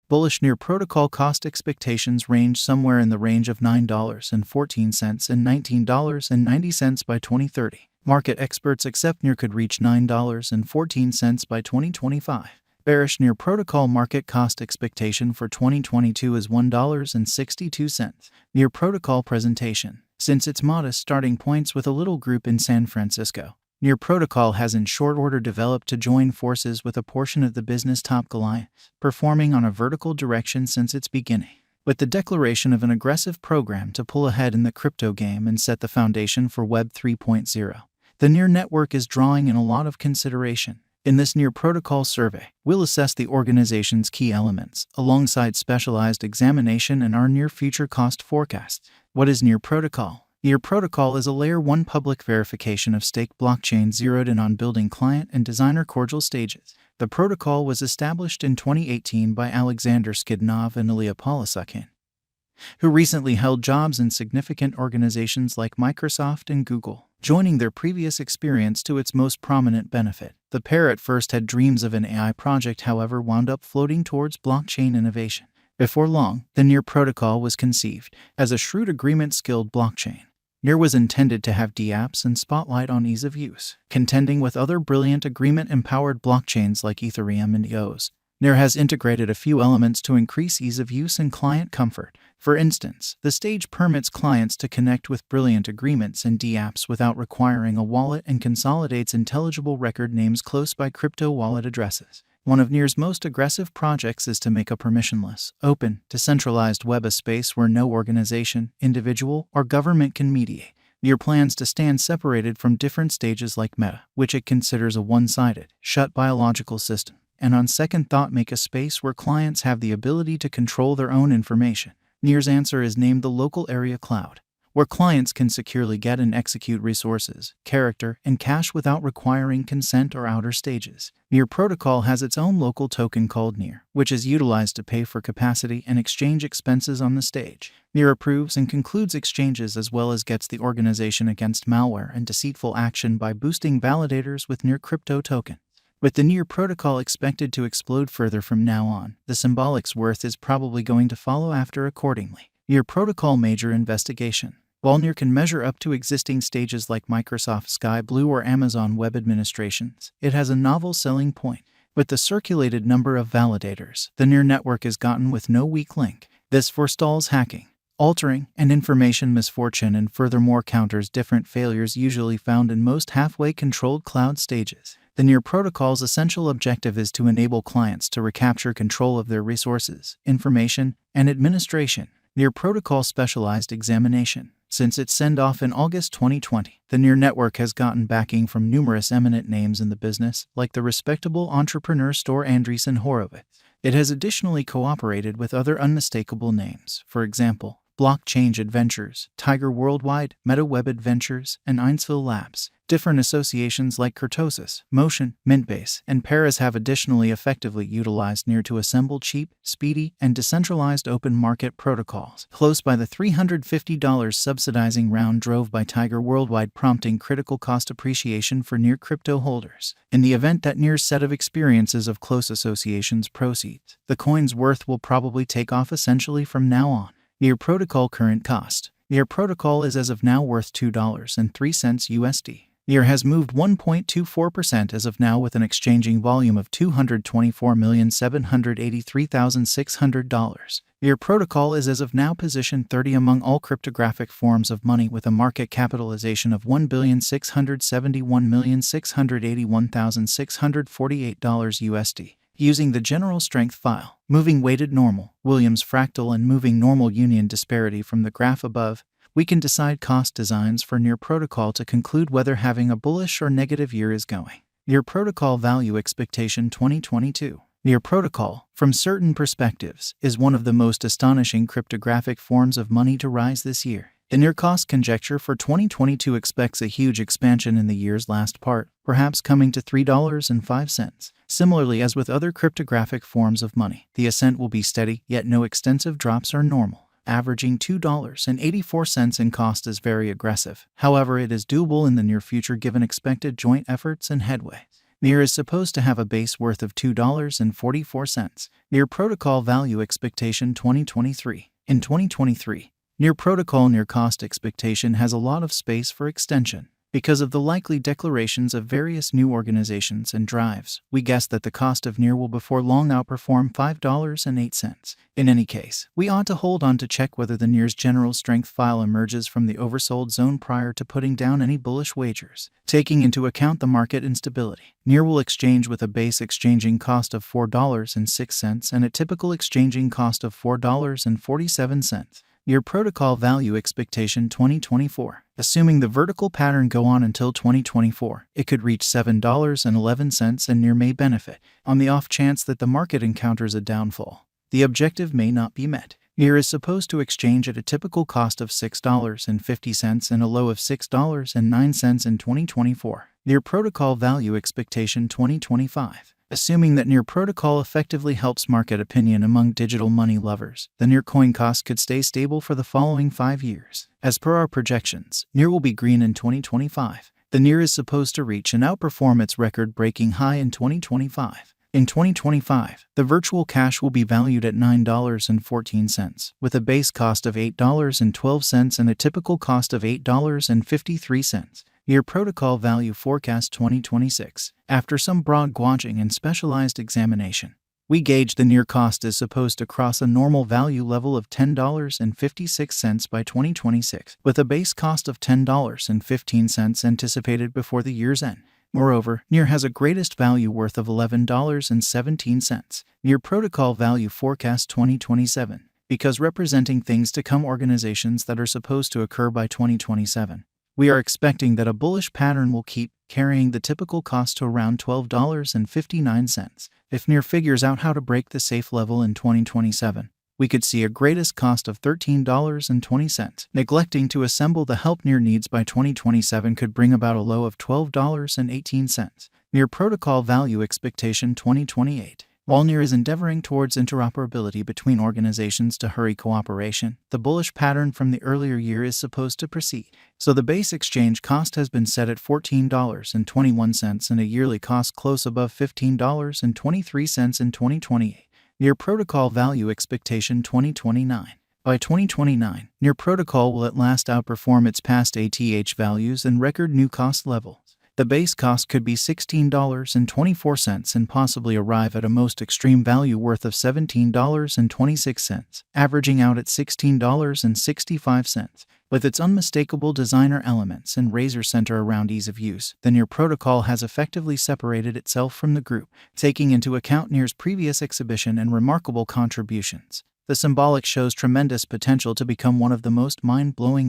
Bullish Near protocol cost expectations range somewhere in the range of $9.14 and $19.90 by 2030. Market experts accept Near could reach $9.14 by 2025. Bearish Near protocol market cost expectation for 2022 is $1.62. Near protocol presentation. Since its modest starting points with a little group in San Francisco, Near protocol has in short order developed to join forces with a portion of the business top Goliath, performing on a vertical direction since its beginning. With the declaration of an aggressive program to pull ahead in the crypto game and set the foundation for Web 3.0, the Near network is drawing in a lot of consideration. In this Near protocol survey, we'll assess the organization's key elements, alongside specialized examination and our near future cost forecasts. What is Near protocol? Near protocol is a Layer 1 public verification of stake blockchain zeroed in on building client and designer cordial stages. The protocol was established in 2018 by Alexander Skidnov and Ilya Polisukhin, who recently held jobs in significant organizations like Microsoft and Google, joining their previous experience to its most prominent benefit. The pair at first had dreams of an AI project, however, wound up floating towards blockchain innovation. Before long, the Near protocol was conceived as a shrewd agreement-skilled blockchain. Near was intended to have dapps and spotlight on ease of use, contending with other brilliant agreement-empowered blockchains like Ethereum and EOS. Near has integrated a few elements to increase ease of use and client comfort. For instance, the stage permits clients to connect with brilliant agreements and dapps without requiring a wallet and consolidates intelligible record names close by crypto wallet addresses. One of Near's most aggressive projects is to make a permissionless, open, decentralized web a space where no organization, individual, or government can mediate. Near plans to stand separated from different stages like Meta, which it considers a one-sided, shut biological system, and on second thought make a space where clients have the ability to control their own information. Near's answer is named the local area cloud, where clients can securely get and execute resources, character, and cache without requiring consent or outer stages. Near protocol has its own local token called Near, which is utilized to pay for capacity and exchange expenses on the stage. Near approves and concludes exchanges as well as gets the organization against malware and deceitful action by boosting validators with Near crypto token. With the Near protocol expected to explode further from now on, the symbolic's worth is probably going to follow after accordingly. Near protocol major investigation. While Near can measure up to existing stages like Microsoft Sky Blue or Amazon Web Administrations, it has a novel selling point. With the circulated number of validators, the Near network is gotten with no weak link. This forestalls hacking, altering, and information misfortune, and furthermore counters different failures usually found in most halfway controlled cloud stages. The Near protocol's essential objective is to enable clients to recapture control of their resources, information, and administration. Near protocol specialized examination. Since its send-off in August 2020, the Near network has gotten backing from numerous eminent names in the business, like the respectable entrepreneur Stor Andreessen Horowitz. It has additionally cooperated with other unmistakable names, for example, Blockchain Adventures, Tiger Worldwide, Meta Web Adventures, and Einsville Labs. Different associations like Kurtosis, Motion, Mintbase, and Paris have additionally effectively utilized Near to assemble cheap, speedy, and decentralized open market protocols. Close by the $350 subsidizing round drove by Tiger Worldwide, prompting critical cost appreciation for Near crypto holders. In the event that Near's set of experiences of close associations proceeds, the coin's worth will probably take off essentially from now on. Near protocol current cost. Near protocol is as of now worth $2.03 USD. Near has moved 1.24% as of now with an exchanging volume of $224,783,600. Near protocol is as of now position 30 among all cryptographic forms of money with a market capitalization of $1,671,681,648 USD. Using the general strength file, moving weighted normal, Williams fractal, and moving normal union disparity from the graph above, we can decide cost designs for Near protocol to conclude whether having a bullish or negative year is going. Near protocol value expectation 2022. Near protocol, from certain perspectives, is one of the most astonishing cryptographic forms of money to rise this year. The Near cost conjecture for 2022 expects a huge expansion in the year's last part, perhaps coming to $3.05. Similarly, as with other cryptographic forms of money, the ascent will be steady, yet no extensive drops are normal. Averaging $2.84 in cost is very aggressive. However, it is doable in the near future given expected joint efforts and headway. NEAR is supposed to have a base worth of $2.44. NEAR Protocol Value Expectation 2023. In 2023, NEAR Protocol NEAR cost expectation has a lot of space for extension. Because of the likely declarations of various new organizations and drives, we guess that the cost of NEAR will before long outperform $5.08. In any case, we ought to hold on to check whether the NEAR's general strength file emerges from the oversold zone prior to putting down any bullish wagers. Taking into account the market instability, NEAR will exchange with a base exchanging cost of $4.06 and a typical exchanging cost of $4.47. NEAR Protocol Value Expectation 2024. Assuming the vertical pattern go on until 2024, it could reach $7.11 and NEAR may benefit. On the off chance that the market encounters a downfall, the objective may not be met. NEAR is supposed to exchange at a typical cost of $6.50 and a low of $6.09 in 2024. NEAR Protocol Value Expectation 2025. Assuming that NEAR Protocol effectively helps market opinion among digital money lovers, the NEAR coin cost could stay stable for the following 5 years. As per our projections, NEAR will be green in 2025. The NEAR is supposed to reach and outperform its record-breaking high in 2025. In 2025, the virtual cash will be valued at $9.14, with a base cost of $8.12 and a typical cost of $8.53. NEAR Protocol Value Forecast 2026. After some broad gauging and specialized examination, we gauge the NEAR cost is supposed to cross a normal value level of $10.56 by 2026, with a base cost of $10.15 anticipated before the year's end. Moreover, NEAR has a greatest value worth of $11.17. NEAR Protocol Value Forecast 2027. Because representing things to come organizations that are supposed to occur by 2027. We are expecting that a bullish pattern will keep carrying the typical cost to around $12.59. If NEAR figures out how to break the safe level in 2027, we could see a greatest cost of $13.20. Neglecting to assemble the help NEAR needs by 2027 could bring about a low of $12.18. NEAR Protocol Value Expectation 2028. While NEAR is endeavoring towards interoperability between organizations to hurry cooperation, the bullish pattern from the earlier year is supposed to proceed. So the base exchange cost has been set at $14.21 and a yearly cost close above $15.23 in 2028. NEAR Protocol Value Expectation 2029. By 2029, NEAR Protocol will at last outperform its past ATH values and record new cost levels. The base cost could be $16.24 and possibly arrive at a most extreme value worth of $17.26, averaging out at $16.65. With its unmistakable designer elements and razor center around ease of use, the NEAR Protocol has effectively separated itself from the group. Taking into account NEAR's previous exhibition and remarkable contributions, the symbolic shows tremendous potential to become one of the most mind-blowing